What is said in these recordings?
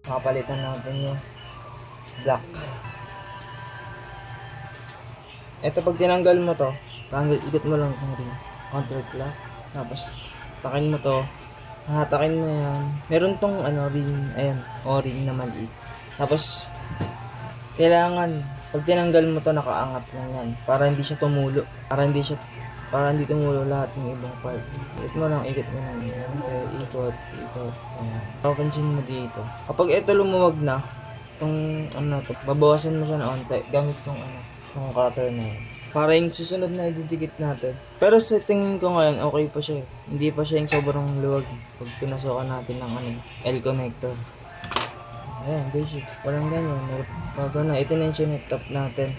Papalitan natin yung black. Ito pag tinanggal mo to, ikot mo lang itong ring. Counterclock. Tapos, takin mo to. Hatakin mo yan. Meron tong ring, ayan, o-ring na maliit. Tapos, kailangan, pag tinanggal mo to, nakaangat lang yan. Para hindi siya tumulo. Para hindi tumulo lahat ng ibang part. Ikot mo lang. Okay, ikot. Ayan. Papansin mo dito. Kapag ito lumuwag na, itong, babawasan mo siya na onte. Gamit yung, yung cutter na yan. Para yung susunod na ididikit natin. Pero sa tingin ko ngayon, okay pa siya. Hindi pa siya yung sobrang luwag. Pag pinasukan natin ng L-connector. Ayan, basic. Walang ganyan. Bago na, ito na yung sinetop natin.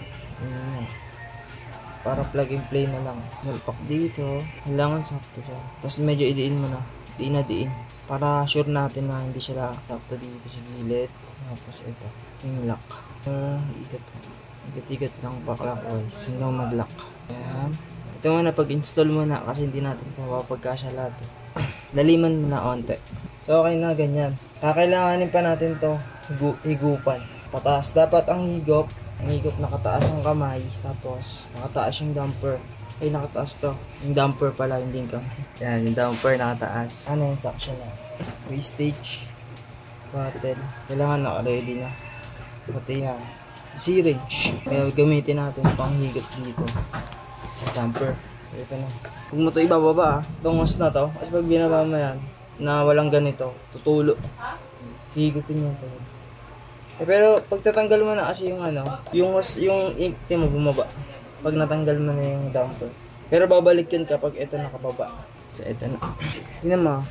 Para plug and play na lang. Salpak dito. Kailangan sakto siya. Tapos medyo idiin mo na. Diin. Para sure natin na hindi siya sakto dito sa gilid. Tapos ito. Yung lock. Igat-igat lang pa clockwise hanggang mag-lock. Ayan. Ito muna pag-install muna kasi hindi natin mapapagkasya lahat. Daliman muna onte. So okay na ganyan. Kakailanganin pa natin to higupan. Pataas. Dapat ang higop nakataas ang kamay. Tapos nakataas yung damper. Ay nakataas to. Yung damper pala hindi yung kamay. Yan yung damper nakataas. Ano yung suction na? Wastage. Button. Kailangan naka-ready na. Pati na. Syringe. Kaya gamitin natin pang higop dito sa damper. So ito na. Huwag mo ito ibababa itong hose na to. Kasi pag binaba mo yan na walang ganito, tutulo. Higupin yan to. Pero pag tatanggal mo na kasi yung yung hose, yung ink mo bumaba. Pag natanggal mo na yung damper. Pero babalik yun kapag ito nakababa. So ito na. Tingnan mo.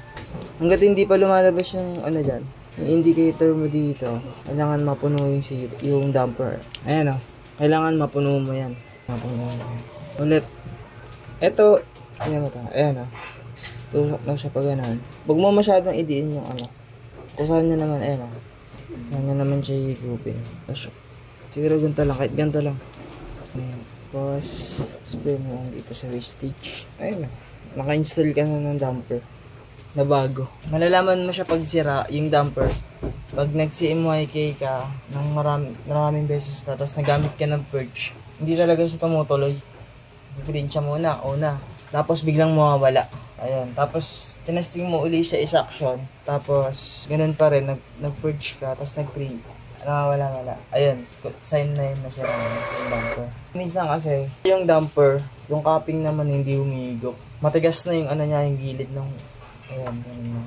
Hanggat hindi pa lumalabas yung dyan. Yung indicator mo dito, kailangan mapuno yung damper. Ayan kailangan mapuno mo yan. Mapuno mo yan. Ulit. Ito, ayan mo ito. Ayan tusok lang siya pa ganun. Huwag mo masyadong idiin yung kusahan niya naman, ayan Ganyan naman siya higupin. Siguro ganito lang, kahit ganito lang. Ayan. Tapos, spray mo lang dito sa wastage. Ayan naka-install ka na ng damper na bago. Malalaman mo siya pag sira yung damper. Pag nag-CMYK ka ng maraming beses na, tapos nagamit ka ng purge, hindi talaga siya tumutuloy. Green siya muna, tapos biglang mawawala. Ayun, tapos tinesting mo uli siya is-action. Tapos ganun pa rin, nag-purge ka, tapos nag-print. Wala. Ayun, sign na yun na sira yung damper. Minsan kasi, yung damper, yung cupping naman hindi humigop. Matigas na yung yung gilid ng ayan, ganun na.